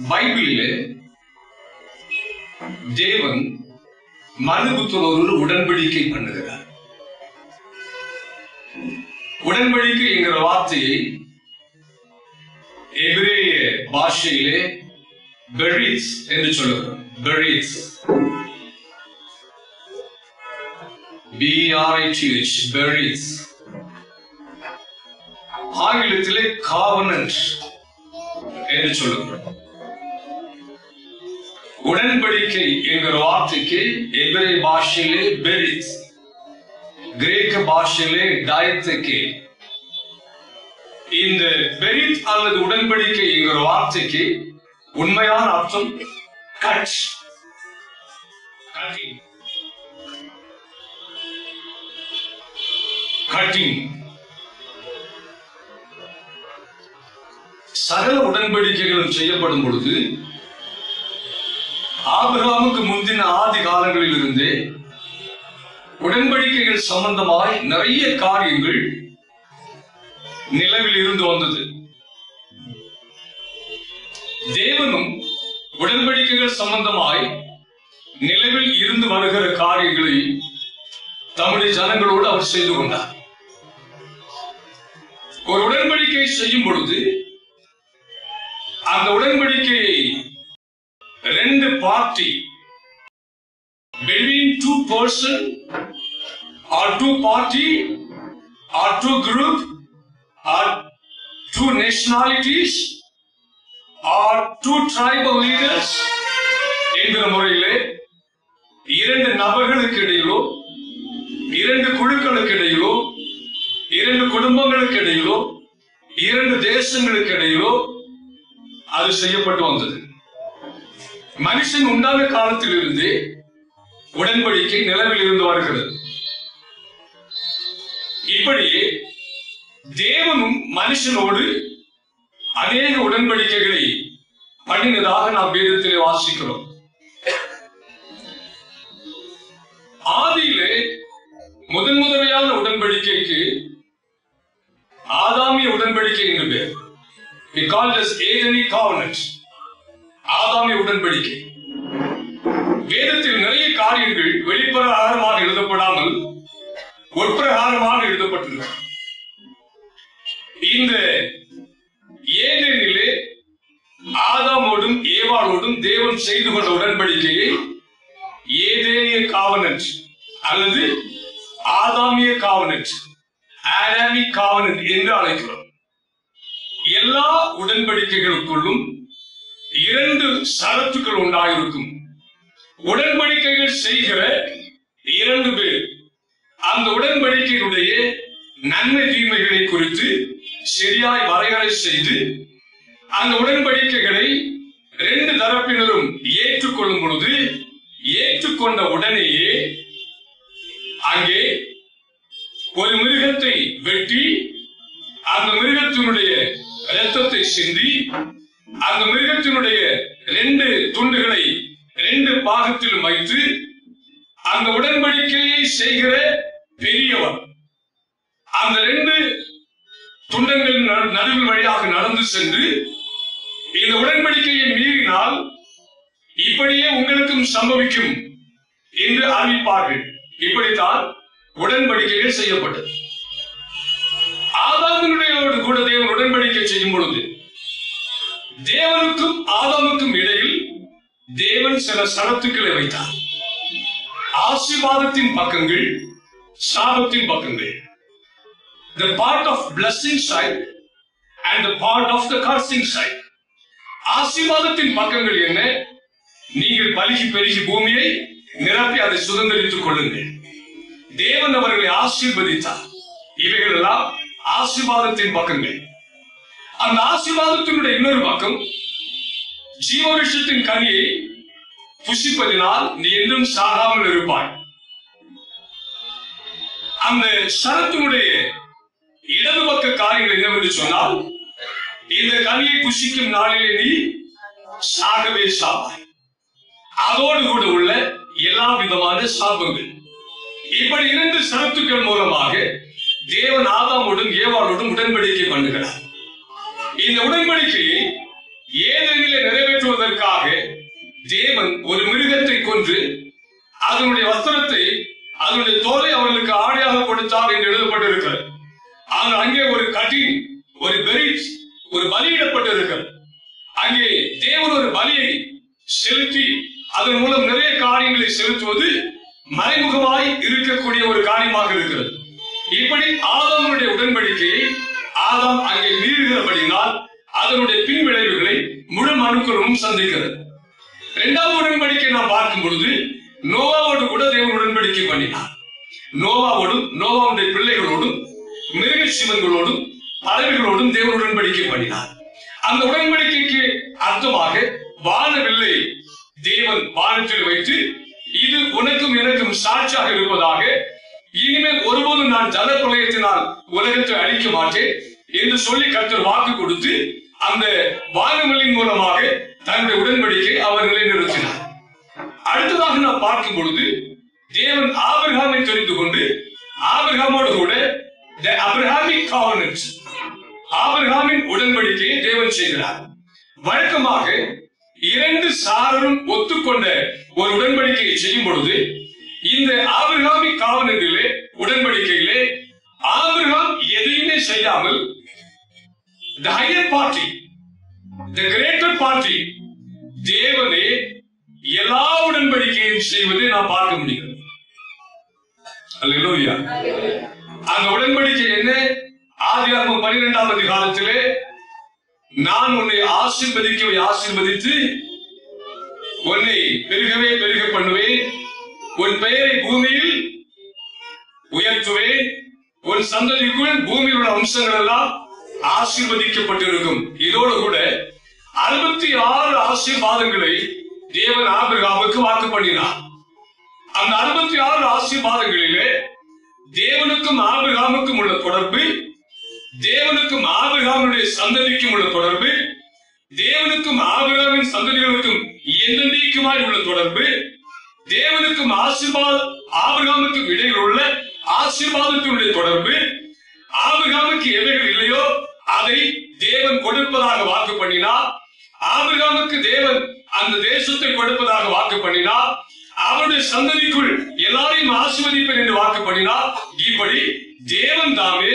பைபிளிலே தேவன் மனுபுத்திரரோடு உடன்படிக்கை பண்ணுகிறார். உடன்படிக்கை என்கிற வார்த்தையை எபிரேய பாஷையிலே பெரித் என்று சொல்லுகிறோம். பெரித், B-R-I-T-H, பெரித். ஆங்கிலத்திலே காவனன்ட் என்று சொல்லுகிறோம். உடன்படிக்கை என்கிற வார்த்தைக்கு எபிரேய பாஷையிலே பெரித், கிரேக்க பாஷையிலே டைத்தெகே. இந்த பெரித் அல்லது உடன்படிக்கை என்கிற வார்த்தைக்கு உண்மையான அர்த்தம் கட், கட்டிங். சகல உடன்படிக்கைகளும் செய்யப்படும் பொழுது ஆபிரகாமுக்கு முந்தின ஆதி காலங்களில் இருந்தே உடன்படிக்கைகள் சம்பந்தமாய் நிறைய காரியங்கள் நிலவில் இருந்து வந்தது. தேவனும் உடன்படிக்கைகள் சம்பந்தமாய் நிலவில் இருந்து வருகிற காரியங்களை தம்முடைய ஜனங்களோடு அவர் செய்து கொண்டார். ஒரு உடன்படிக்கை செய்யும் பொழுது அந்த உடன்படிக்கையை ரெண்டு party, between two person or two party or two group or two nationalities or two tribal leaders என்கிற முறையிலே இரண்டு நபர்களுக்கு இடையிலோ, இரண்டு குழுக்களுக்கு இடையிலோ, இரண்டு குடும்பங்களுக்கு இடையிலோ, இரண்டு தேசங்களுக்கு இடையிலோ அது செய்யப்பட்டு வந்தது. மனுஷன் உண்டான காலத்தில் இருந்து உடன்படிக்கை நிலவில் இருந்து வருகிறது. இப்படியே தேவனும் மனுஷனோடு அநேக உடன்படிக்கைகளை பண்ணினதாக நாம் வேதத்திலே வாசிக்கிறோம். ஆதியிலே முதன்முதலையான உடன்படிக்கைக்கு ஆதாமிய உடன்படிக்கை என்று பேர். We call this Adamic covenant. ஆதாமிய உடன்படிக்கை. வேதத்தில் நிறைய காரியங்கள் வெளிப்பிரகாரமாக எழுதப்படாமல் உட்பிரகாரமாக எழுதப்பட்டுள்ளது. இந்த ஏதேனிலே ஆதாமோடும் ஏவாளோடும் தேவன் செய்து கொண்ட உடன்படிக்கையை ஏதேனிய காவனன்ட் அல்லது ஆதாமிய காவனன்ட், ஆடாமிக் காவனன்ட் என்று அழைக்கிறோம். எல்லா உடன்படிக்கைகளுக்குள்ளும் இரண்டு சரத்துக்கள் உண்டாயிருக்கும். உடன்படிக்கைகள் செய்கிற இரண்டு பேர் அந்த உடன்படிக்கையுடைய நன்மை தீமைகளை குறித்து சரியாய் வரையறை செய்து அந்த உடன்படிக்கைகளை ரெண்டு தரப்பினரும் ஏற்றுக்கொள்ளும் பொழுது ஏற்றுக்கொண்ட உடனேயே அங்கே ஒரு மிருகத்தை வெட்டி அந்த மிருகத்தினுடைய இரத்தத்தை சிந்தி அந்த மிருகத்தினுடைய ரெண்டு துண்டுகளை ரெண்டு பாகத்திலும் வைத்து அந்த உடன்படிக்கையை செய்கிற பெரியவர் அந்த ரெண்டு துண்டங்களின் நடுவில் வழியாக நடந்து சென்று இந்த உடன்படிக்கையை மீறினால் இப்படியே உங்களுக்கும் சம்பவிக்கும் என்று அறிவிப்பார்கள். இப்படித்தான் உடன்படிக்கைகள் செய்யப்பட்டது. ஆதாமினுடைய கூட தேவன் உடன்படிக்கை செய்யும் பொழுது தேவனுக்கும் ஆதாமுக்கும் இடையில் தேவன் சில சரத்துக்களை வைத்தார். ஆசீர்வாதத்தின் பக்கங்கள், சாபத்தின் பக்கங்கள். The part of blessing side and the part of the cursing side. ஆசீர்வாதத்தின் பக்கங்கள் என்ன? நீங்கள் பலுகி பெருகி பூமியை நிரப்பி அதை சுதந்திரித்துக் கொள்ளுங்கள். தேவன் அவர்களை ஆசீர்வதித்தார். இவைகள் எல்லாம் ஆசீர்வாதத்தின் பக்கங்கள். அந்த ஆசீர்வாதத்தினுடைய இன்னொரு பக்கம், ஜீவவிருட்சத்தின் கனியை புசிப்பதினால் நீ என்றும் சாகாமல் இருப்பாய். அந்த சரத்தினுடைய இடது பக்க காரியங்கள் என்னவென்று சொன்னால், இந்த கனியை புசிக்கும் நாளிலே நீ சாகவே சாவாய். அதோடு கூட உள்ள எல்லா விதமான சாபங்கள். இப்படி இரண்டு சரத்துக்கள் மூலமாக தேவன் ஆதாமோடும் ஏவாளோடும் உடன்படிக்கை பண்ணுகிறார். இந்த உடன்படிக்கையை ஏதேனிலே நிறைவேற்றுவதற்காக தேவன் ஒரு மிருகத்தை கொன்று அதனுடைய வஸ்திரத்தை, அதனுடைய தோலை அவர்களுக்கு ஆடையாக கொடுத்தார் என்று எழுதப்பட்டிருக்கிறது. ஆனால் அங்கே ஒரு கட்டின், ஒரு பெரிட், ஒரு பலியிடப்பட்டிருக்கிறது. அங்கே தேவன் ஒரு பலியை செலுத்தி அதன் மூலம் நிறைய காரியங்களை செலுத்துவது மறைமுகமாய் இருக்கக்கூடிய ஒரு காரியமாக இருக்கிறது. இப்படி ஆதாமுடைய உடன்படிக்கையை ஆதாம் அங்கே மீறுகிறபடினால் அதனுடைய பின் விளைவுகளை முழு மனுக்குலமும் சந்திக்கிறது. இரண்டாவது உடன்படிக்கை நாம் பார்க்கும் பொழுது நோவாவோடு கூட தேவன் உடன்படிக்கை பண்ணினார். நோவாவோடும் நோவாவுடைய பிள்ளைகளோடும் மிருக சிவங்களோடும் பறவைகளோடும் தேவன் உடன்படிக்கை பண்ணினார். அந்த உடன்படிக்கைக்கு அர்த்தமாக வானவில்லை தேவன் வானத்தில் வைத்து இது உனக்கும் எனக்கும் சாட்சியாக இருப்பதாக, இனிமேல் ஒருபோதும் நான் ஜல பிரளயத்தினால் உலகத்தை அழிக்க மாட்டேன் என்று சொல்லி கர்த்தர் வாக்கு கொடுத்து அந்த வானவில்லின் மூலமாக தன்னுடைய உடன்படிக்கை அவர் நிலைநிறுத்தினார். அடுத்ததாக நாம் பார்க்கும் பொழுது தேவன் ஆபிரகாமை தெரிந்து கொண்டு ஆபிரகாமோடு கூட அப்ரஹாமிக் காவனன்ட், ஆபிரகாமின் உடன்படிக்கையை தேவன் செய்கிறார். வழக்கமாக இரண்டு சாரரும் ஒத்துக்கொண்ட ஒரு உடன்படிக்கையை செய்யும் பொழுது இந்த ஆபிரகாமிக் காவனன்ட்டிலே உடன்படிக்கையிலே ஆபிரகாம் எதையுமே செய்யாமல் the higher party, the greater party தேவனே எல்லா உடன்படிக்கையும் செய்வதை நாம் பார்க்க முடியும். அல்லேலூயா. அந்த உடன்படிக்கை என்ன? ஆதியாகமம் 12ஆம் அதிகாரத்திலே நான் உன்னை ஆசீர்வதித்து உன்னை பெருகவே பெருக பண்ணுவேன், உன் பெயரை பூமியில் உயர்த்துவேன், உன் சந்ததிக்குள் பூமியில் உள்ள அம்சங்கள் எல்லாம் ஆசீர்வதிக்கப்பட்டிருக்கும். இதோடு கூட 66 ஆசீர்வாதங்களை தேவன் ஆபிரகாமுக்கு வாக்கு பண்ணினார். அந்த 66 ஆசீர்வாதங்களிலே தேவனுக்கும் ஆபிரகாமுக்கும் உள்ள தொடர்பு, தேவனுக்கும் ஆபிரகாமுடைய சந்ததிக்கும் உள்ள தொடர்பு, தேவனுக்கும் ஆபிரகாமின் சந்ததிகளுக்கும் என்றென்றைக்குமாய் உள்ள தொடர்பு, தேவனுக்கும் ஆபிரகாமுக்கும் இடையில் உள்ள ஆசீர்வாதத்தினுடைய தொடர்பு, ஆபிரகாமுக்கு எவைகள் இல்லையோ அதை தேவன் கொடுப்பதாக வாக்கு பண்ணினார். ஆபிரகாமுக்கு தேவன் அந்த தேசத்தை கொடுப்பதாக வாக்கு பண்ணினார். அவருடைய சந்ததிக்குள் எல்லாரையும் ஆசீர்வதிப்பேன் என்று வாக்கு பண்ணினார். இப்படி தேவன் தாமே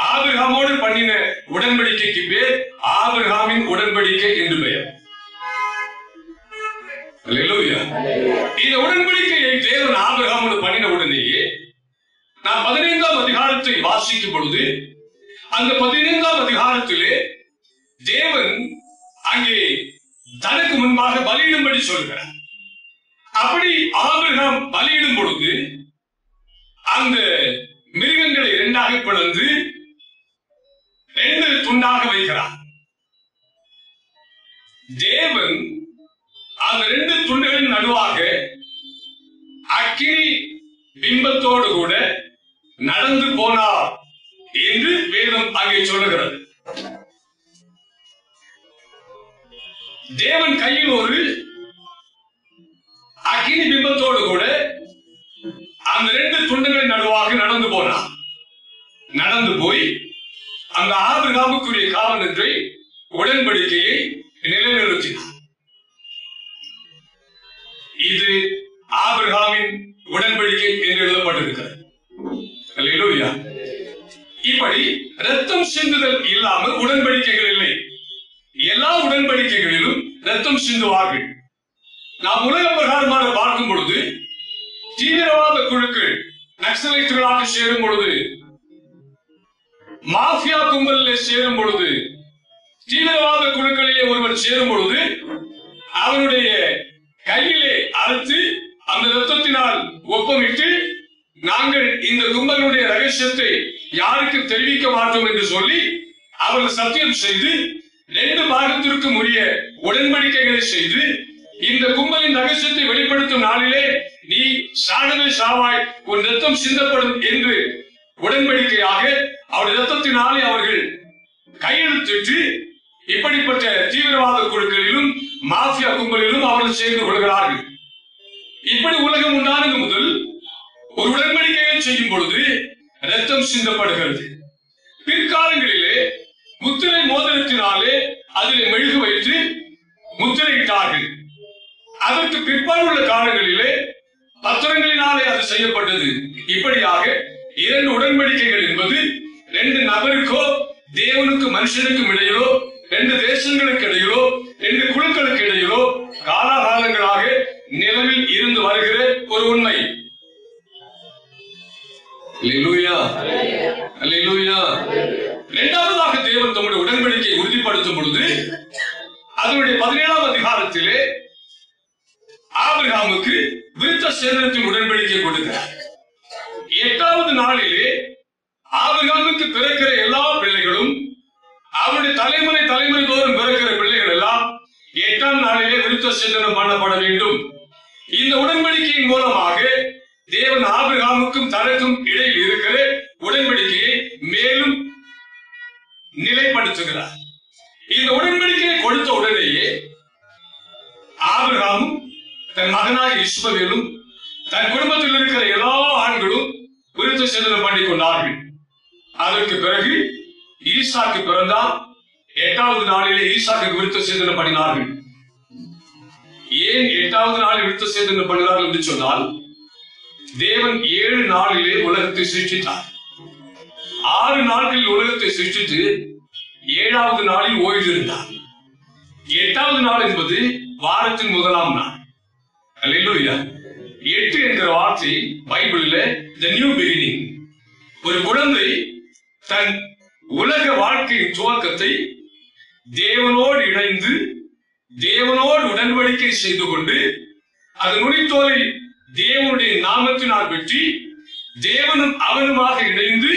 ஆபிரகாமோடு பண்ணின உடன்படிக்கைக்கு பேர் ஆபிரகாமின் உடன்படிக்கை என்று பெயர். அல்லேலூயா. இந்த உடன்படிக்கையை தேவன் ஆபிரகாமோடு பண்ணின உடனேயே நான் 15ஆம் அதிகாரத்தை வாசிக்கும் பொழுது அந்த 15ஆம் அதிகாரத்திலே தேவன் அங்கே தனக்கு முன்பாக பலியிடும்படி சொல்கிறார். அப்படி ஆபிரகாம் பலியிடும் பொழுது அந்த மிருகங்களை இரண்டாக பிளந்து 2 துண்டாக வைக்கிறார். தேவன் அந்த 2 துண்டுகளின் நடுவாக அக்கினி பிம்பத்தோடு கூட நடந்து போனார் என்று வேதம் அங்கே சொல்லுகிறது. தேவன் கையில் ஒரு அக்கினி பிம்பத்தோடு கூட அந்த 2 துண்டுகளின் நடுவாக நடந்து போனார். நடந்து போய் அந்த ஆபிரகாமுக்குரிய காவனத்தை உடன்படிக்கையை நிலைநிறுத்தினார். இது ஆபிரகாமின் உடன்படிக்கை என்று எழுதப்பட்டிருக்கிறது. அல்லேலூயா. இப்படி ரத்தம் சிந்துதல் இல்லாமல் உடன்படிக்கைகள் இல்லை. எல்லா உடன்படிக்கைகளிலும் ரத்தம் சிந்துவார்கள். நாம் உலக பிரகாரமாக பார்க்கும் பொழுது தீவிரவாத குழுக்கள் நக்சலைட்டுகளாக சேரும் பொழுது, மாஃபியா கும்பலில் சேரும் பொழுது, தீவிரவாத குழுக்களிலே ஒருவர் சேரும் பொழுது அவருடைய கையிலே அறுத்து அந்த ரத்தத்தினால் ஒப்பமிட்டு நாங்கள் இந்த கும்பலுடைய ரகசியத்தை யாருக்கு தெரிவிக்க மாட்டோம் என்று சொல்லி அவர்கள் சத்தியம் செய்து 2 பாகத்திற்கும் உரிய உடன்படிக்கைகளை செய்து இந்த கும்பலின் ரகசியத்தை வெளிப்படுத்தும் நாளிலே நீ சாகவே சாவாய், உன் ரத்தம் சிந்தப்படும் என்று உடன்படிக்கையாக அவருடைய ரத்தத்தினாலே அவர்கள் கையெழுத்திட்டு இப்படிப்பட்ட தீவிரவாத குழுக்களிலும் மாஃபியா கும்பலிலும் அவர்கள் சேர்ந்து கொள்கிறார்கள். இப்படி உலகம் உண்டானது முதல் ஒரு உடன்படிக்கையை செய்யும் பொழுது ரத்தம் சிந்தப்படுகிறது. பிற்காலங்களிலே முத்திரை மோதிரத்தினாலே அதிலே மெழுகு வைத்து காலங்களிலே பத்திரங்களினாலே அது செய்யப்பட்டது. இப்படியாக 2 உடன்படிக்கைகள் என்பது 2 நபருக்கோ தேவனுக்கு மனுஷனுக்கும் இடையிலோ 2 தேசங்களுக்கு இடையிலோ 2 குழுக்களுக்கு இடையிலோ காலாகாலங்களாக நிலவில் இருந்து வருகிற ஒரு உண்மை. அல்லேலூயா, அல்லேலூயா. இரண்டாவதாக தேவன் தம்முடைய உடன்படிக்கையை உறுதிப்படுத்தும் பொழுது அதனுடைய 17ஆம் அதிகாரத்திலே ஆபிரகாமுக்கு விருத்த சேதனத்தின் உடன்படிக்கை கொடுக்கிறார். 8வது நாளிலே ஆபிரகாமுக்கு பிறக்கிற எல்லா பிள்ளைகளும் அவருடைய தலைமுறை தோறும் பிறக்கிற பிள்ளைகள் எல்லாம் 8ஆம் நாளிலே விருத்த சேதனம் பண்ணப்பட வேண்டும். இந்த உடன்படிக்கையின் மூலமாக தேவன் ஆபிரகாமுக்கும் தனக்கும் இடையில் இருக்கிற உடன்படிக்கையை மேலும் நிலைப்படுத்துகிறார். இந்த உடன்படிக்கையை கொடுத்த உடனேயே ஆபிரகாமும் தன் மகனாக இஸ்மவேலும் தன் குடும்பத்தில் இருக்கிற எல்லா ஆண்களும் விருத்த சேதனம் பண்ணி கொண்டார்கள். அதற்கு பிறகு ஈசாக்கு பிறந்தார். 8வது நாளிலே ஈசாக்கு விருத்த சேதனம் பண்ணினார்கள். ஏன் 8வது நாளில் விருத்த சேதனம் பண்ணினார்கள் என்று சொன்னால், தேவன் 7 நாளிலே உலகத்தை சிருஷ்டித்தார். 6 நாட்களில் உலகத்தை சிருஷ்டித்து 7வது நாளில் ஓய்ந்திருந்தார். 8வது நாள் என்பது வாரத்தின் முதலாம் நாள். அல்லேலூயா. 8 என்கிற வார்த்தை பைபிளில் the new beginning. ஒரு குழந்தை தன் உலக வாழ்க்கையின் துவக்கத்தை தேவனோடு இணைந்து தேவனோடு உடன்படிக்கை செய்து கொண்டு அதன் நுனித்தோலை தேவனுடைய நாமத்தினால் வெற்றி தேவனும் அவனுமாக இணைந்து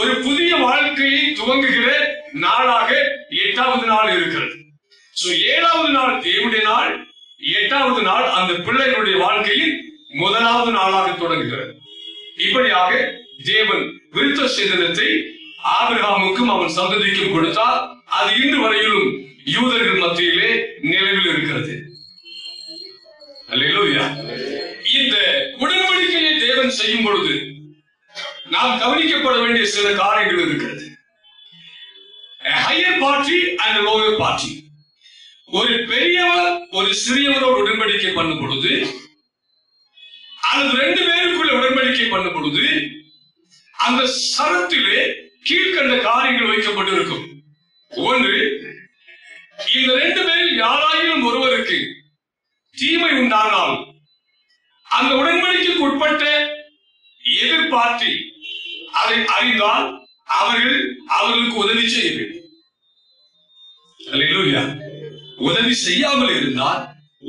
ஒரு புதிய வாழ்க்கையை துவங்குகிற நாளாக 8வது நாள் இருக்கிறது. 7வது நாள் தேவனுடைய நாள், 8வது நாள் அந்த பிள்ளைகளுடைய வாழ்க்கையின் முதலாவது நாளாக தொடங்குகிறது. இப்படியாக தேவன் விருத்த சேதனத்தை ஆபிரகாமுக்கும் அவன் சந்ததிக்கும் கொடுத்தார். அது இன்று வரையிலும் யூதர்கள் மத்தியிலே நிலைவில் இருக்கிறது. அல்லேலூயா. இந்த உடன்படிக்கையை தேவன் செய்யும் பொழுது நாம் கவனிக்கப்பட வேண்டிய சில காரியங்கள் இருக்கிறது. Higher party and lower party. ஒரு பெரியவர் ஒரு சிறியவரோடு உடன்படிக்கை பண்ணும் பொழுது அல்லது 2 பேருக்குள்ள உடன்படிக்கை பண்ணும் பொழுது அந்த சரத்திலே கீழ்கண்ட காரியங்கள் வைக்கப்பட்டிருக்கும். ஒன்று, இந்த 2 பேரில் யாராயிலும் ஒருவருக்கு தீமை உண்டானால் அந்த உடன்படிக்கைக்கு உட்பட்ட எதிர்பார்த்தி அதை அறிந்தால் அவர்களுக்கு உதவி செய்ய வேண்டும். அல்லேலூயா. உதவி செய்யாமல் இருந்தால்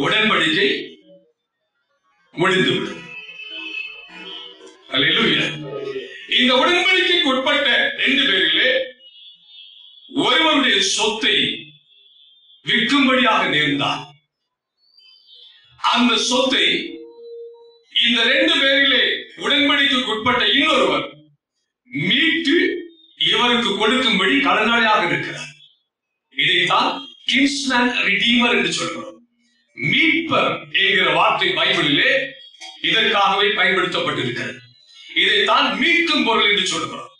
உடன்படிக்கை முடிந்துவிடும். அல்லேலூயா. இந்த உடன்படிக்கைக்கு உட்பட்ட 2 பேரிலே ஒருவருடைய சொத்தை விற்கும்படியாக நேர்ந்தால் அந்த சொத்தை இந்த 2 பேரிலே உடன்படிக்கைக்கு உட்பட்ட இன்னொருவர் மீட்டு இவருக்கு கொடுக்கும்படி கடனாளியாக இருக்கிறார். இதைத்தான் கின்ஸ்மேன் ரிடீமர் என்று சொல்கிறோம். மீட்பர் என்கிற வார்த்தை பைபிளிலே இதற்காகவே பயன்படுத்தப்பட்டிருக்கிறது. இதைத்தான் மீட்கும் பொருள் என்று சொல்கிறோம்.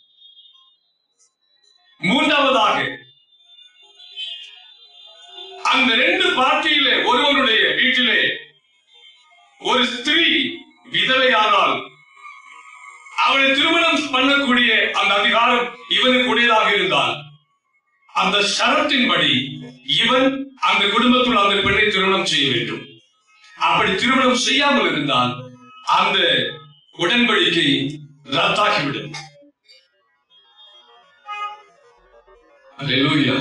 மூன்றாவதாக, அந்த 2 பார்ட்டியிலே ஒருவருடைய வீட்டிலே ஒரு ஸ்திரீ விதவையானால் அவளை திருமணம் பண்ணக்கூடிய அந்த அதிகாரம் இவனுக்கு உடையதாக இருந்தால் அந்த ஷரத்தின்படி இவன் அந்த குடும்பத்தில் அந்த பெண்ணை திருமணம் செய்ய வேண்டும். அப்படி திருமணம் செய்யாமல் இருந்தால் அந்த உடன்படிக்கை ரத்தாகிவிடும். அல்லேலூயா,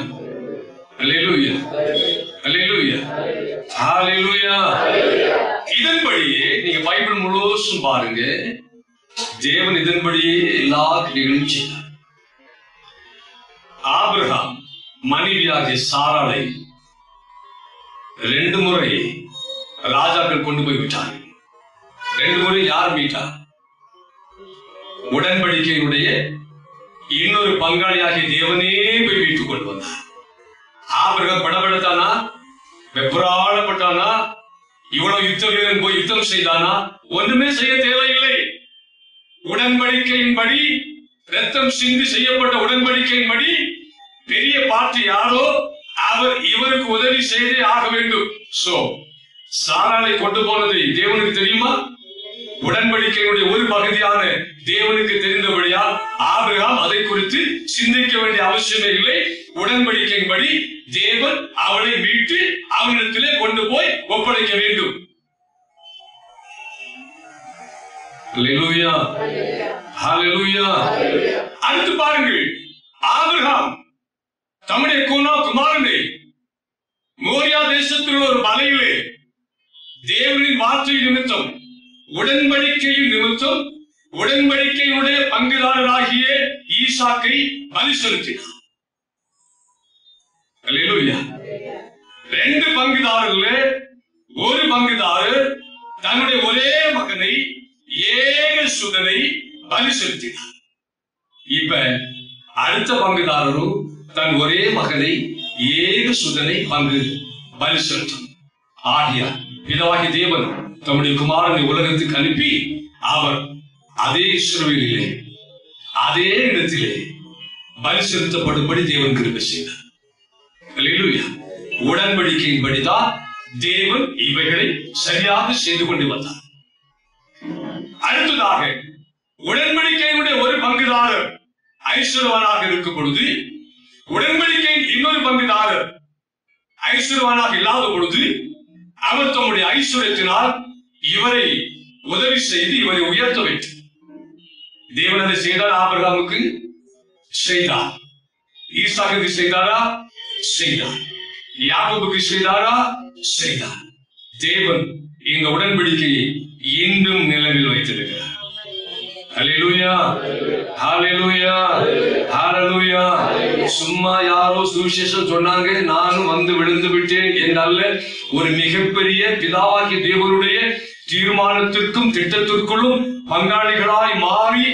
அல்லேலூயா, அல்லேலூயா, ஹல்லேலூயா. இதன்படியே நீங்க பைபிள் முழுவதும் பாருங்க, தேவன் இதன்படியே எல்லா கிரியைகளும் செய்தார். ஆபிரகாம் மனைவியாகிய சாராளை 2 முறை ராஜாக்கள் கொண்டு போய் விட்டார்கள். 2 முறை யார் மீட்டார்? உடன்படிக்கையினுடைய இன்னொரு பங்காளியாகிய தேவனே போய் மீட்டுக் கொண்டு வந்தார். ஆபிரகாம் படபடத்தானா? வெப்பராளப்பட்டானா? இவ்வளவு யுத்த வீரன் போய் யுத்தம் செய்தானா? ஒன்றுமே செய்ய தேவையில்லை. உடன்படிக்கையின்படி, ரத்தம் சிந்தி செய்யப்பட்ட உடன்படிக்கையின்படி பெரிய பார்ட்டி யாரோ அவர் இவருக்கு உதவி செய்தே ஆக வேண்டும். சோ சாராளை கொண்டு போனதை தேவனுக்கு தெரியுமா? உடன்படிக்கையினுடைய ஒரு பகுதியான தேவனுக்கு தெரிந்தபடியால் ஆபிரகாம் அதை குறித்து சிந்திக்க வேண்டிய அவசியமே இல்லை. உடன்படிக்கையின்படி தேவன் அவளை மீட்டு அவனிடத்திலே கொண்டு போய் ஒப்படைக்க வேண்டும். ஹல்லேலூயா, ஹல்லேலூயா. அடுத்து பாருங்கள், ஆபிரகாம் தம்முடைய குமாரனை மோரியா தேசத்தில் ஒரு மலையிலே தேவனின் வார்த்தை நிமித்தம், உடன்படிக்கையின் நிமித்தம், உடன்படிக்கையுடைய பங்குதாரராகிய ஈசாக்கை பலி செலுத்தினார். அல்லேலூயா. 2 பங்குதாரர்ல ஒரு பங்குதாரர் தன்னுடைய ஒரே மகனை, ஏக சுதனை பலி செலுத்தினார். இப்ப அடுத்த பங்குதாரரும் தன் ஒரே மகனை, ஏக சுதனை பலி செலுத்தும். ஆகியா பிதாவாகிய தேவன் தம்முடைய குமாரனை உலகத்துக்கு அனுப்பி அவர் அதே இஸ்ரவேலிலே அதே இடத்திலே பலி செலுத்தப்படும்படி தேவன் கிருபை செய்தார். அல்லேலூயா. உடன்படிக்கையின்படிதான் தேவன் இவைகளை சரியாக செய்து கொண்டு வந்தார். அடுத்ததாக உடன்படிக்கையினுடைய ஒரு பங்குதாரர் ஐஸ்வர்யவானாக இருக்கும் பொழுது, உடன்படிக்கையின் இன்னொரு பங்குதாரர் ஐஸ்வர்யவானாக இல்லாத பொழுது, அவர் தம்முடைய ஐஸ்வர்யத்தினால் இவரை உதவி செய்து இவரை உயர்த்த வேண்டும். தேவன் அதை செய்தார். ஆபிரகாமுக்கு செய்தார். ஈசாக்குக்கு செய்தாரா? செய்தார். யாக்கோபுக்கு செய்தாரா? செய்தார். தேவன் இந்த உடன்படிக்கையை இன்னும் நிலவில் வைத்திருக்கிறார். ஹல்லேலூயா, ஹல்லேலூயா, ஹல்லேலூயா. சும்மா யாரோ சுவிசேஷம் சொன்னாங்க, நானும் வந்து விழுந்து விட்டேன் என்றல்ல. ஒரு மிகப்பெரிய பிதாவாகிய தேவனுடைய தீர்மானத்திற்கும் திட்டத்திற்குள்ளும் பங்காளிகளாய் மாறி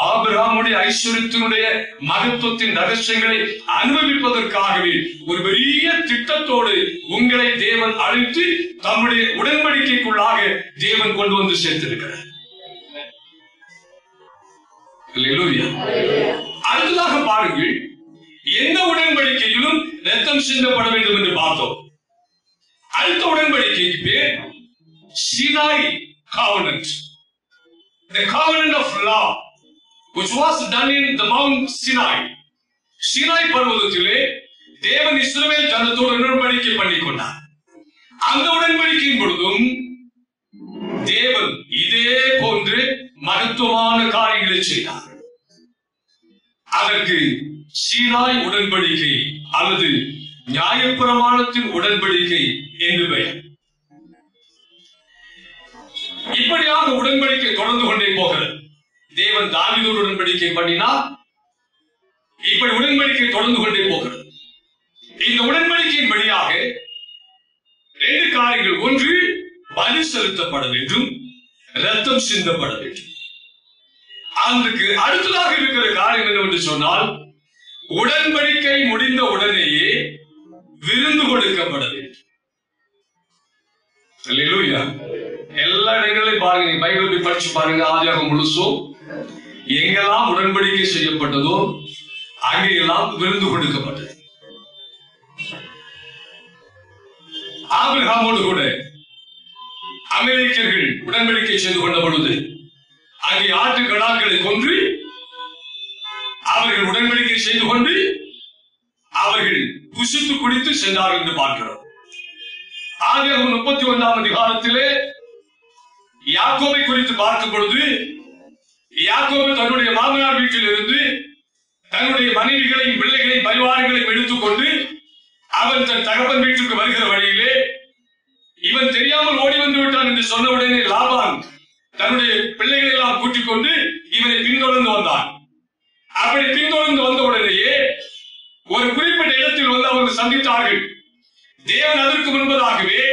ஆபிரகாமுடைய ஐஸ்வர்யத்தினுடைய மகத்துவத்தின் ரகசியங்களை அனுபவிப்பதற்காகவே ஒரு பெரிய திட்டத்தோடு உங்களை தேவன் அழைத்து தம்முடைய உடன்படிக்கைக்குள்ளாக தேவன் கொண்டு வந்து சேர்த்திருக்கிறார். அடுத்ததாக பாருங்கள், எந்த உடன்படிக்கையிலும் ரத்தம் சிந்தப்பட வேண்டும் என்று பார்த்தோம். அடுத்த உடன்படிக்கைக்கு பேர் Sinai covenant, the covenant of law, which was done in the Mount Sinai. Sinai பர்வதத்திலே தேவன் இஸ்ரவேல் ஜனத்தோடு உடன்படிக்கை பண்ணிக் கொண்டார். அந்த உடன்படிக்கையின் பொழுதும் தேவன் இதே போன்று மகத்துவமான காரியங்களை செய்தார். அதற்கு சீனாய் உடன்படிக்கை அல்லது நியாயப்பிரமாணத்தின் உடன்படிக்கை என்று பெயர். இப்படியாக உடன்படிக்கை தொடர்ந்து கொண்டே போகிறது. தேவன் தாவீதோடு உடன்படிக்கை பண்ணினார். இப்படி உடன்படிக்கை தொடர்ந்து கொண்டே போகிறது. இந்த உடன்படிக்கையின் வழியாக 2 காரியங்கள். ஒன்று, பலி செலுத்தப்பட வேண்டும், ரத்தம் சிந்தப்பட வேண்டும். அதுக்கு அடுத்ததாக இருக்கிற காரியம் என்னவென்று சொன்னால், உடன்படிக்கை முடிந்த உடனேயே விருந்து கொடுக்கப்பட வேண்டும். அல்லேலூயா. எல்லா இடங்களையும் பாருங்க, பைபிள் படிச்சு பாருங்க. ஆதியாகமம் முழுசும் எங்கெல்லாம் உடன்படிக்கை செய்யப்பட்டதோ அங்கெல்லாம் விருந்து கொடுக்கப்பட்டது. ஆபிரகாமோடு கூட அமெரிக்கர்கள் உடன்படிக்கை செய்து கொண்ட பொழுது அங்கே ஆட்டு கடாக்களை கொன்று அவர்கள் உடன்படிக்கை செய்து கொண்டு அவர்கள் புசித்து குடித்து சென்றார்கள் என்று பார்க்கிறோம். ஆதியாகமம் 31ஆம் அதிகாரத்திலே யாக்கோபை குறித்து பார்க்கும் பொழுது, யாக்கோபு தன்னுடைய மாமனார் வீட்டில் இருந்து தன்னுடைய மனைவிகளையும் பிள்ளைகளையும் பரிவாரங்களையும் எடுத்துக்கொண்டு அவன் தன் தகப்பன் வீட்டுக்கு வருகிற வழியிலே இவன் தெரியாமல் ஓடி வந்து விட்டான் என்று சொன்ன உடனே லாபான் தன்னுடைய பிள்ளைகளை எல்லாம் கூட்டிக் கொண்டு இவனை பின்தொடர்ந்து வந்தான். அப்படி பின்தொடர்ந்து வந்த உடனேயே ஒரு குறிப்பிட்ட இடத்தில் வந்து அவர்கள் சந்தித்தார்கள். தேவன் அதற்கு முன்பதாகவே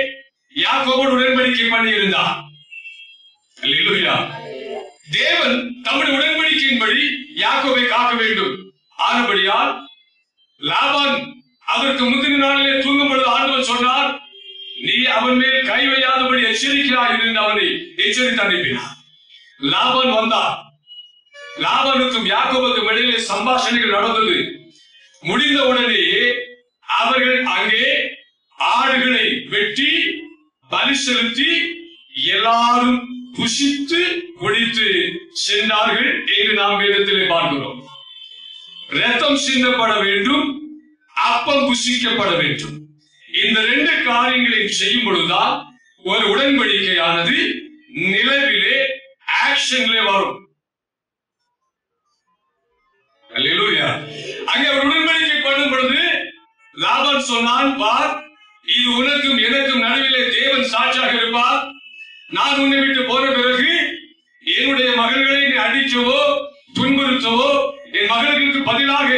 யாக்கோபோடு உடன்படிக்கை பண்ணி இருந்தார். அல்லேலூயா. தேவன் தம்முடைய உடன்படிக்கையின்படி யாக்கோபை காக்க வேண்டும். ஆனபடியால் லாபான் அதற்கு முந்தின நாளிலே தூங்கும் பொழுது ஆண்டவர் சொன்னார், நீ அவன் மேல் கை வையாதபடி எச்சரிக்கையாக இருந்து அவனை எச்சரித்து அனுப்பினார். லாபான் வந்தார். லாபானுக்கும் யாக்கோபுக்கும் இடையிலே சம்பாஷணைகள் நடந்தது. முடிந்த உடனேயே அவர்கள் அங்கே ஆடுகளை வெட்டி பலி செலுத்தி எல்லாரும் புசித்து குடித்து சென்றார்கள் என்று நாம் வேதத்திலே பார்க்கிறோம். ரத்தம் சிந்தப்பட வேண்டும், அப்பம் புசிக்கப்பட வேண்டும். இந்த ரெண்டு காரியங்களையும் செய்யும் பொழுதுதான் ஒரு உடன்படிக்கையானது நிலவிலே ஆக்ஷன்ல வரும். அல்லேலூயா. அங்கே ஒரு உடன்படிக்கை பண்ணும் பொழுது லாபான் சொன்னான், பார், இது உனக்கும் எனக்கும் நடுவிலே தேவன் சாட்சியாக இருப்பார். நான் உன்னை விட்டு போன பிறகு என்னுடைய மகள்களை நீ அடிக்கவோ துன்புறுத்தவோ என் மகள்களுக்கு பதிலாக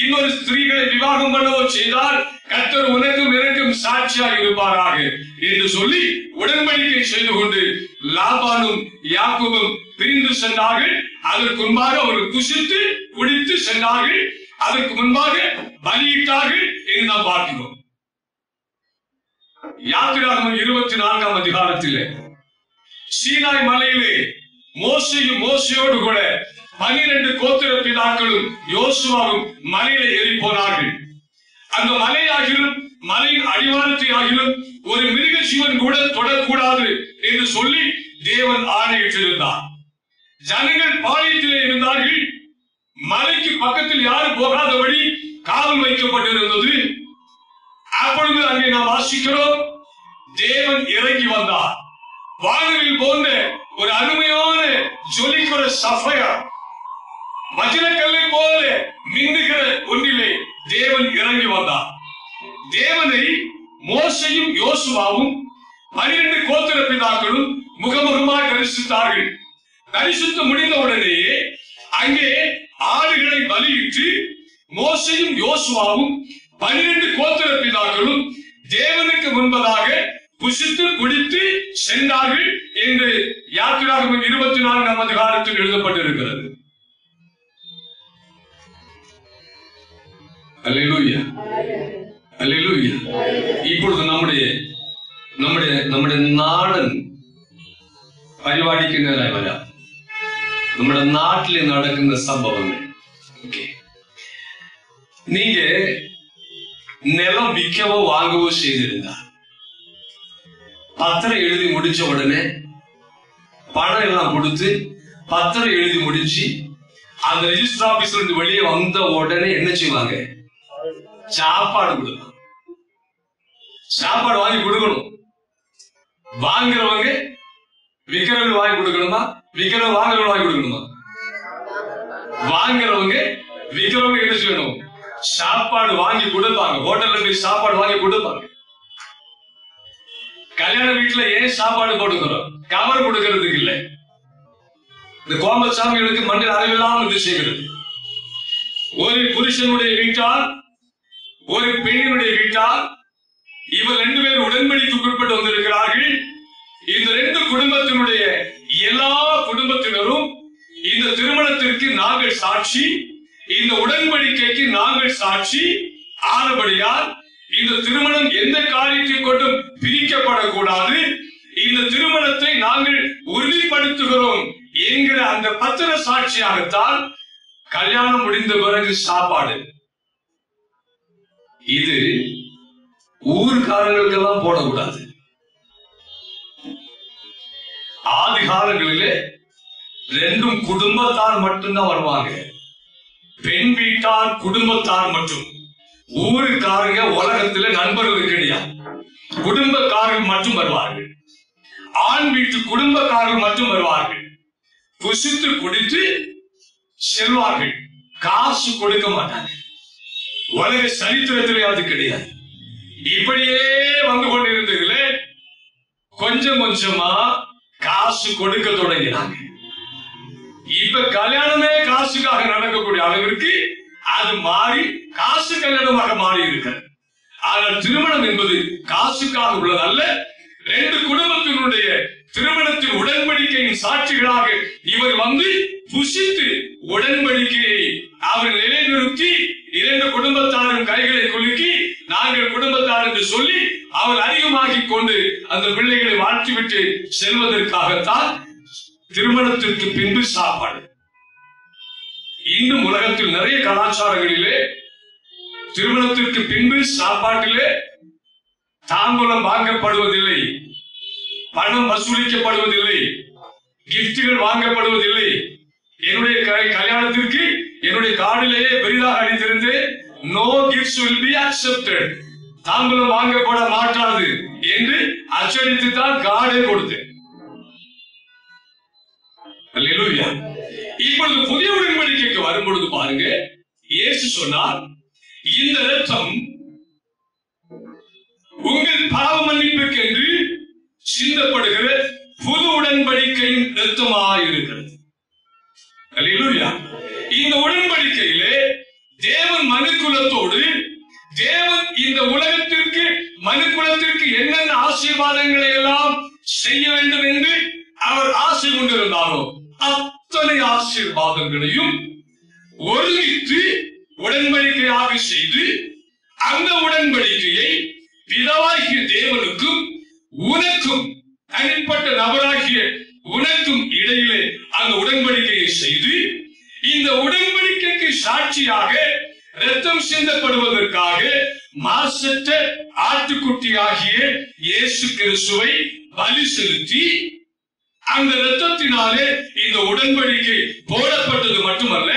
இன்னொரு ஸ்திரீகளை விவாகம் பண்ணவோ செய்தால் கர்த்தர் உனக்கும் எனக்கும் சாட்சியாக இருப்பாராக என்று சொல்லி உடன்படிக்கை செய்து கொண்டு லாபானும் யாக்கோபும் பிரிந்து சென்றார்கள். அதற்கு முன்பாக அவர்கள் புசித்து குடித்து சென்றார்கள். அதற்கு முன்பாக பலியிட்டார்கள் என்று நாம் பார்க்கிறோம். யாத்திராகமம் 24ஆம் அதிகாரத்திலே சீனாய் மலையிலே மோசேயும் மோசேயோடு கூட 12 கோத்திர பிதாக்களும் யோசுவாவும் மலையிலே ஏறி போனார்கள். அந்த மலையாகிலும் மலையின் அடிவாரத்தை ஆகிலும் ஒரு மிருக ஜீவன் கூட தொடக்கூடாது என்று சொல்லி தேவன் ஆணையிட்டிருந்தார். ஜனங்கள் பாளையத்திலே இருந்தார்கள். மலைக்கு பக்கத்தில் யாரும் போகாதபடி காவல் வைக்கப்பட்டிருந்தது. அப்பொழுது அங்கே நாம் வாசிக்கிறோம், தேவன் இறங்கி வந்தார். வானவில் போன்ற ஒரு அருமையான ஜொலிக்கிற சஃபயர் வஜ்ரக்கல்லை போல மின்னுகிற ஒன்றிலே தேவன் இறங்கி வந்தார். தேவனை மோசேயும் யோசுவாவும் 12 கோத்திர பிதாக்களும் முகமுகமாக தரிசித்தார்கள். தரிசித்து முடிந்த உடனேயே அங்கே ஆடுகளை பலியிட்டு மோசேயும் யோசுவாவும் 12 கோத்திர பிதாக்களும் தேவனுக்கு முன்பதாக புசித்து குடித்து சென்றார்கள் என்று யாத்திராகமம் 24ஆம் அதிகாரத்தில் எழுதப்பட்டிருக்கிறது. அல்லேலூயா, அல்லேலூயா. இப்பொழுது നമ്മുടെ നാടൻ പരിപാടിക്ക് നേരെ വരാം. നമ്മുടെ നാട്ടിൽ നടക്കുന്ന സംഭവങ്ങൾ. நீங்க நிலம் விற்கவோ வாங்கவோ செய்திருந்தா பத்திரம் எழுதி முடிச்ச உடனே பணம் எல்லாம் கொடுத்து பத்திரம் எழுதி முடிச்சு அந்த ரெஜிஸ்டர் ஆபீஸ்ல இருந்து வெளியே வந்த உடனே என்ன செய்வாங்க? சாப்பாடு கொடுக்கணும். சாப்பாடு வாங்கி கொடுக்கணும். வாங்குறவங்க விக்கிறவங்க வாங்கி கொடுக்கணுமா? விக்கிறவங்க வாங்குறவங்க வாங்கி கொடுக்கணுமா? வாங்குறவங்க விக்கிறவங்க என்ன செய்யணும்? சாப்பாடு வாங்கி கொடுப்பாங்க. ஹோட்டல்ல போய் சாப்பாடு வாங்கி கொடுப்பாங்க. கல்யாண வீட்டுல ஏன் சாப்பாடு கொடுக்கிறோம்? கவர் கொடுக்கறதுக்கு இல்ல. இந்த கோமசாமிகளுக்கு மண்ணில் அறிவில்லாமல் இது செய்கிறது. ஒரு புருஷனுடைய வீட்டார் ஒரு பெண்ணினுடைய வீட்டார் இவர் 2 பேரும் உடன்படிக்கைக்கு உட்பட்டு வந்திருக்கிறார்கள். இந்த 2 குடும்பத்தினுடைய எல்லா குடும்பத்தினரும் இந்த திருமணத்திற்கு நாங்கள் சாட்சி, இந்த உடன்படிக்கைக்கு நாங்கள் சாட்சி ஆனபடியால் இந்த திருமணம் எந்த காரியத்தை கொண்டும் பிரிக்கப்படக்கூடாது, இந்த திருமணத்தை நாங்கள் உறுதிப்படுத்துகிறோம் என்கிற அந்த பத்திர சாட்சியாகத்தான் கல்யாணம் முடிந்த பிறகு சாப்பாடு. இது ஊர்காரங்களுக்கெல்லாம் போடக்கூடாது. ஆதி காலங்களிலே 2 குடும்பத்தார் மட்டும்தான் வருவாங்க. பெண் வீட்டார் குடும்பத்தார் மட்டும். ஊருக்காரங்க உலகத்துல நண்பர்கள் கிடையாது. குடும்பக்காரர்கள் மட்டும் வருவார்கள். ஆண் வீட்டு குடும்பக்காரர்கள் மட்டும் வருவார்கள். புசித்து குடித்து செல்வார்கள். காசு கொடுக்க மாட்டாங்க. உலக சரித்திரத்திலே அது கிடையாது. இப்படியே வந்து கொண்டிருந்தீங்களே, கொஞ்சம் கொஞ்சமா காசு கொடுக்க தொடங்கினாங்க. இப்ப கல்யாணமே காசுக்காக நடக்கக்கூடிய அளவிற்கு அது மாறி காசு கல்யாணமாக மாறி இருக்கிறது. ஆனால் திருமணம் என்பது காசுக்காக உள்ளதல்ல. 2 குடும்பத்தினுடைய திருமணத்தின் உடன்படிக்கையின் சாட்சிகளாக இவர் வந்து புசித்து உடன்படிக்கையை அவர் நிலைநிறுத்தி 2 குடும்பத்தாரின் கைகளை குலுக்கி நாங்கள் குடும்பத்தார் என்று சொல்லி அவர் அதிகமாக்கி கொண்டு அந்த பிள்ளைகளை வாழ்த்திவிட்டு செல்வதற்காகத்தான் திருமணத்திற்கு பின்பு சாப்பாடு. இன்னும் உலகத்தில் நிறைய கலாச்சாரங்களிலே திருமணத்திற்கு பின்பு சாப்பாட்டிலே தாம்பூலம் வாங்கப்படுவதில்லை. பணம் வசூலிக்கப்படுவதில்லை, கிஃப்ட்கள் வாங்கப்படுவதில்லை. என்னுடைய கல்யாணத்திற்கு என்னுடைய கார்டிலேயே பெரிதாக அடித்திருந்து no gifts will be accepted, தாம்பூலம் வாங்கப்பட மாட்டாது என்று அச்சடித்து தான் கார்டை கொடுத்தேன். அல்லேலூயா. இப்பொழுது புதிய உடன்படிக்கைக்கு வரும் பொழுது பாருங்க, இயேசு சொன்னார், இந்த இரத்தம் உங்கள் பாவ மன்னிப்புக்கு என்று சிந்தப்படுகிற புது உடன்படிக்கையின் இரத்தமாயிருக்கிறது. அல்லேலூயா. இந்த உடன்படிக்கையிலே தேவன் மனுக்குலத்தோடு, தேவன் இந்த உலகத்திற்கு மனுக்குலத்திற்கு என்னென்ன ஆசீர்வாதங்களை எல்லாம் செய்ய வேண்டும் என்று அவர் ஆசை கொண்டிருந்தாரோ அத்தனை ஆசீர்வாதங்களையும் ஒருமித்து உடன்படிக்கையாக செய்து, அந்த உடன்படிக்கையை பிதாவாகிய தேவனுக்கும் உனக்கும், தனிப்பட்ட நபராகிய உனக்கும் இடையிலே அந்த உடன்படிக்கையை செய்து, இந்த உடன்படிக்கைக்கு சாட்சியாக இரத்தம் சிந்தப்படுவதற்காக மாசற்ற ஆட்டுக்குட்டியாகிய இயேசு கிறிஸ்துவை பலி செலுத்தி, அந்த இரத்தத்தினாலே இந்த உடன்படிக்கை போடப்பட்டது மட்டுமல்ல,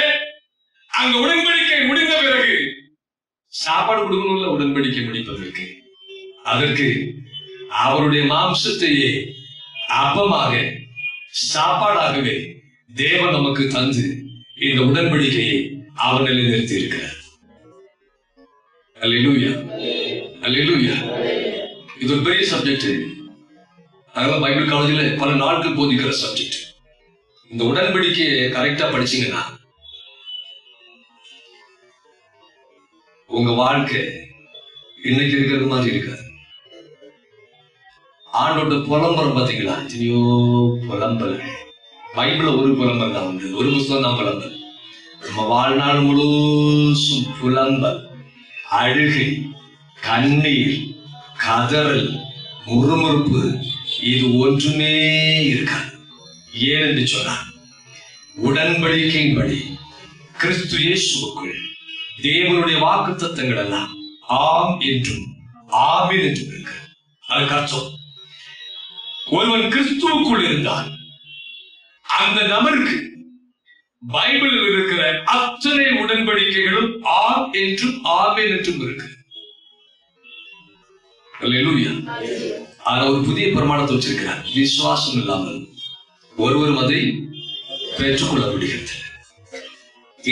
அந்த உடன்படிக்கை முடிந்த பிறகு சாப்பாடு கொடுக்கணும்ல உடன்படிக்கை முடிப்பதற்கு, அதற்கு அவருடைய மாம்சத்தையே அப்பமாக சாப்பாடாகவே தேவன் நமக்கு தந்து இந்த உடன்படிக்கையை அவர் நிலைநிறுத்தி இருக்கிறார். அல்லேலூயா, அல்லேலூயா. இது ஒரு பெரிய சப்ஜெக்ட். அதெல்லாம் பைபிள் காலேஜ்ல பல நாட்கள் போதிக்கிற சப்ஜெக்ட். இந்த உடன்படிக்கையை கரெக்டா படிச்சீங்கன்னா உங்க வாழ்க்கை இன்னைக்கு இருக்கிறது மாதிரி இருக்காது. ஆண்டோட புலம்பரம் பாத்தீங்களா? எத்தனையோ புலம்பல். பைபிள்ல ஒரு புலம்பல் தான் உண்டு, ஒரு புத்தகம் தான் புலம்பல். நம்ம வாழ்நாள் முழுசும் புலம்பல், அழுகை, கண்ணீர், கதறல், முறுமுறுப்பு, இது ஒன்றுமே இருக்காது. ஏனென்று சொன்னார், உடன்படிக்கையின்படி கிறிஸ்து இயேசுவுக்குள் தேவனுடைய வாக்குத்தத்தங்கள் எல்லாம் ஆம் என்றும் ஆமென் என்றும் இருக்கு. அதுக்கு அர்த்தம், ஒருவன் கிறிஸ்துவுக்குள் இருந்தால் அந்த நபருக்கு பைபிளில் இருக்கிற அத்தனை உடன்படிக்கைகளும் ஆம் என்றும் ஆமென் என்றும் இருக்கு. அல்லேலூயா. ஆனா ஒரு புதிய பிரமாணத்தை வச்சிருக்கிறார். விசுவாசம் இல்லாமல் ஒருவரும் அதை பெற்றுக்கொள்ள முடிகிறது.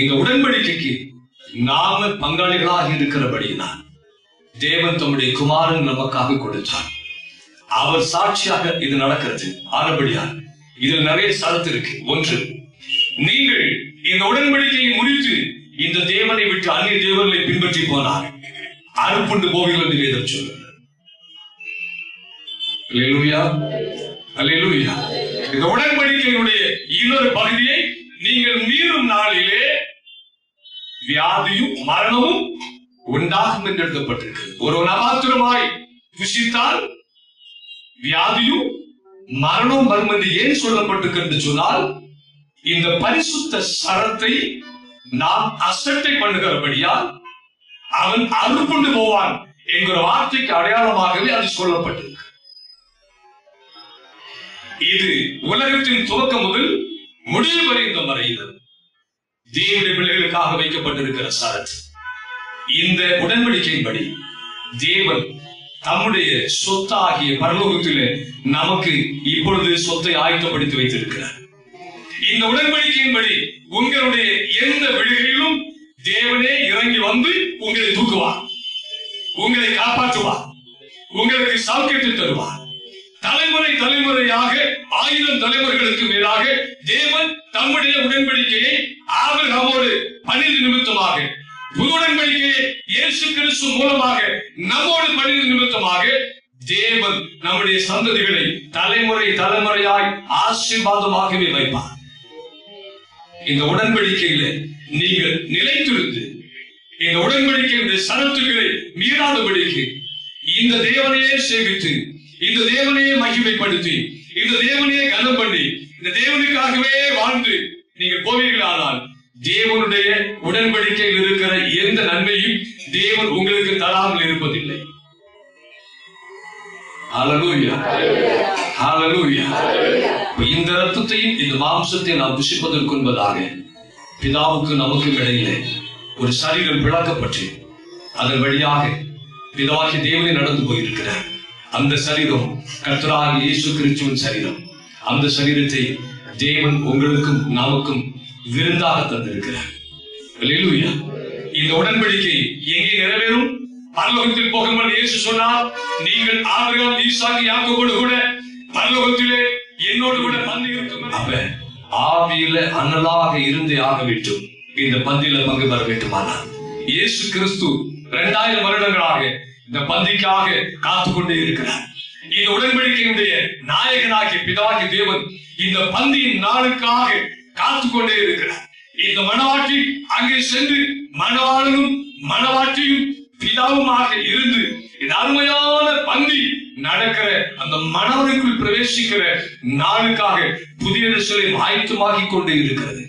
இந்த உடன்படிக்கைக்கு நாம பங்காளிகளாக இருக்கிறபடியினால் தேவன் தம்முடைய குமாரன் நமக்காக கொடுத்தார். அவர் சாட்சியாக இது நடக்கிறது. ஆனபடியால் இதில் நிறைய சரத்து இருக்கு. ஒன்று, நீங்கள் இந்த உடன்படிக்கையை முடித்து இந்த தேவனை விட்டு அந்நிய தேவர்களை பின்பற்றி போனார் அறுப்புண்டு போவீர்கள் என்று வேதம் சொல்லுங்கள். அல்லேலூயா, அல்லேலூயா. இந்த உடன்படிக்கையினுடைய இன்னொரு பகுதியை நீங்கள் மீறும் நாளிலே வியாதியும் மரணமும் உண்டாகும் என்று எழுதப்பட்டிருக்கு. ஒருவன் அபாத்திரமாய் புசித்தால் வியாதியும் மரணம் வரும் என்று ஏன் சொல்லப்பட்டிருக்கு என்று சொன்னால், இந்த பரிசுத்த சரத்தை நாம் அசட்டை பண்ணுகிறபடியால் அவன் அறுப்புண்டு போவான் என்கிற வார்த்தைக்கு அடையாளமாகவே அது சொல்லப்பட்டிருக்கு. இது உலகத்தின் துவக்கம் முதல் முடிவு வரை இந்த வரையில் தேவனுடைய பிள்ளைகளுக்காக வைக்கப்பட்டிருக்கிற சரத். இந்த உடன்படிக்கையின்படி தேவன் தம்முடைய சொத்தாகிய பரலோகத்திலே நமக்கு இப்பொழுது சொத்தை ஆயத்தப்படுத்தி வைத்திருக்கிறார். இந்த உடன்படிக்கையின்படி உங்களுடைய எந்த விடுகையிலும் தேவனே இறங்கி வந்து உங்களை தூக்குவார், உங்களை காப்பாற்றுவார், உங்களுக்கு சௌக்கியத்தை தருவார். தலைமுறை தலைமுறையாக 1000 தலைமுறைகளுக்கு மேலாக தேவன் தம்முடைய உடன்படிக்கையை ஆபிரகாமோடு பணிந்து நிமித்தமாக, புது உடன்படிக்கையை இயேசு கிறிஸ்து மூலமாக நம்மோடு பணிந்து நிமித்தமாக தேவன் நம்முடைய சந்ததிகளை தலைமுறை தலைமுறையாய் ஆசீர்வாதமாகவே வைப்பார். இந்த உடன்படிக்கையில நீங்கள் நிலைத்திருந்து இந்த உடன்படிக்கையுடைய சரத்துக்களை மீறாதபடிக்கு இந்த தேவனையே சேவித்து, இந்த தேவனையே மகிமைப்படுத்தி, இந்த தேவனையே கனம் பண்ணி, இந்த தேவனுக்காகவே வாழ்ந்து நீங்கள் போவீர்களானால் தேவனுடைய உடன்படிக்கையில் இருக்கிற எந்த நன்மையும் தேவன் உங்களுக்கு தராமல் இருப்பதில்லை. ஹல்லேலூயா, ஹல்லேலூயா. இந்த ரத்தத்தையும் இந்த மாம்சத்தையும் நாம் புசிப்பதற்கு என்பதாக பிதாவுக்கு நமக்கு இடையிலே ஒரு சரீரம் பிளக்கப்பட்டு அதன் வழியாக பிதாவாகிய தேவனே நடந்து போயிருக்கிறார். அந்த சரீரம் கர்த்தராகிய இயேசு கிறிஸ்துவின் சரீரம். அந்த சரீரத்தை தேவன் உங்களுக்கும் நமக்கும் விருந்தாக தந்திருக்கிறார். ஹல்லேலூயா. இந்த உடன்படிக்கை எங்கே நிறைவேறும்? பரலோகத்தில் போகும்போது இயேசு சொன்னார், நீங்கள் ஆபிரகாம், ஈசாக்கு, யாக்கோபோடு கூட பரலோகத்திலே என்னோடு கூட பந்தி இருக்கும். அப்ப ஆவியில அனலாக இருந்து ஆக வேண்டும். இந்த பந்தியில பங்கு பெற வேண்டுமானால் இயேசு கிறிஸ்து 2000 வருடங்களாக இந்த பந்திக்காக காத்து கொண்டே இருக்கிறார். இந்த உடன்படிக்கையுடைய நாயகனாகிய பிதாவாகிய தேவன் இந்த பந்தியின் நாளுக்காக காத்து கொண்டே இருக்கிறார். இந்த மணவாட்டி அங்கே சென்று மணவாளனும் மணவாட்டியும் பிதாவுமாக இருந்து இந்த அருமையான பந்தி நடக்கிற அந்த மணவரைக்குள் பிரவேசிக்கிற நாளுக்காக புதிய எருசலேம் ஆயத்தமாகி கொண்டே இருக்கிறது.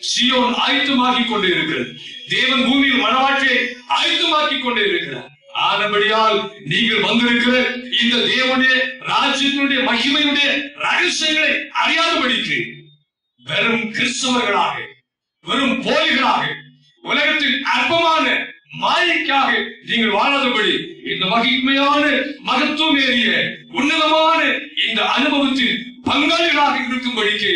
சீயோன் ஆயத்தமாகி கொண்டே இருக்கிறது. தேவன் பூமியில் மணவாட்டியை ஆயத்தமாக்கி கொண்டே இருக்கிறார். ஆனபடியால் நீங்கள் வந்திருக்கிற இந்த தேவனுடைய ராஜ்யத்தினுடைய மகிமையுடைய ரகசியங்களை அறியாதபடிக்கு வெறும் கிறிஸ்தவர்களாக, வெறும் போலிகளாக, உலகத்தில் அற்பமான மாயைக்காக நீங்கள் வாழாதபடி இந்த மகிமையான மகத்துவம் ஏறிய உன்னதமான இந்த அனுபவத்தில் பங்காளிகளாக இருக்கும்படிக்கு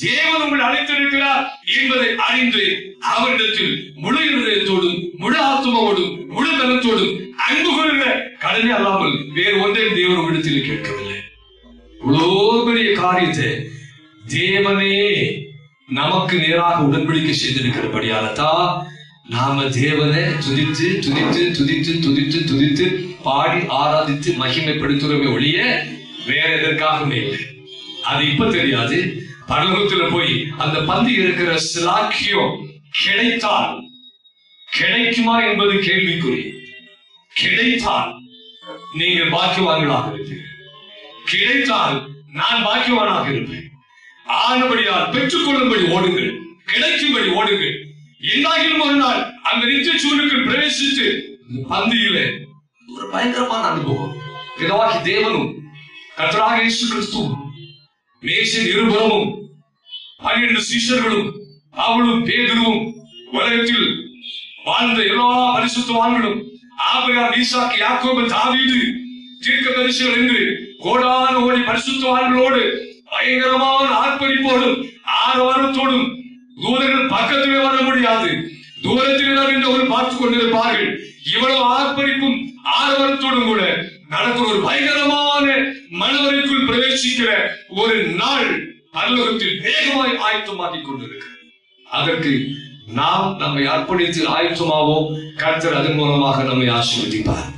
தேவன் உங்களை அழைத்திருக்கிறார் என்பதை அறிந்து அவரிடத்தில் முழு இருதயத்தோடும் முழு ஆத்மாவோடும் முழு பலத்தோடும் அன்பு கொள்கிற கடனை அல்லாமல் வேறு ஒன்றையும் தேவன் உங்களிடத்தில் கேட்கவில்லை. இவ்வளவு பெரிய காரியத்தை தேவனே நமக்கு நேராக உடன்படிக்கை செய்திருக்கிறபடியால்தான் நாம தேவனை துதித்து துதித்து துதித்து துதித்து துதித்து பாடி ஆராதித்து மகிமைப்படுத்துறமே ஒழிய வேற எதற்காகவே இல்லை. அது இப்ப தெரியாது. பரலோகத்துல போய் அந்த பந்தி இருக்கிற சிலாக்கியம் கிடைத்தால், கிடைக்குமா என்பது கேள்விக்குறி. கிடைத்தால் நீங்கள் பாக்கியவான்களாக இருப்பீர்கள். கிடைத்தால் நான் பாக்கியவானாக இருப்பேன். ஆனபடியால் பெற்றுக்கொள்ளும்படி ஓடுங்கள், கிடைக்கும்படி ஓடுங்கள். என்னாகிலும் ஒரு நாள் அந்த நித்திய சூழலுக்கு பிரவேசித்து பந்தியிலே ஒரு பயங்கரமான அனுபவம். பிதாவாகிய தேவனும் கர்த்தராகிய இயேசு கிறிஸ்துவும் மேசின் இருபுறமும் 12 சீஷர்களும் அவளும் பேதுருவும் உலகத்தில் வாழ்ந்த எல்லா பரிசுத்தவான்களும் ஆபிரகாம், ஈசாக்கு, யாக்கோபு, தாவீது, தீர்க்கதரிசிகள் என்று கோடான கோடி பரிசுத்தவான்களோடு பயங்கரமான ஆர்ப்பரிப்போடும் ஆரவாரத்தோடும், தூதர்கள் பக்கத்திலே வர முடியாது, தூரத்தில் நின்றவர்கள் பார்த்துக் கொண்டிருப்பார்கள். இவ்வளவு ஆர்ப்பரிப்பும் ஆரவாரத்தோடும் கூட நடக்கிற ஒரு பயங்கரமான மனவரைக்குள் பிரவேசிக்கிற ஒரு நாள் பரலோகத்தில் வேகமாய் ஆயத்தமாக்கிக் கொண்டிருக்கிறது. அதற்கு நாம் நம்மை அர்ப்பணித்து ஆயத்தமாவோம். கர்த்தர் அதன் மூலமாக நம்மை ஆசீர்வதிப்பார்.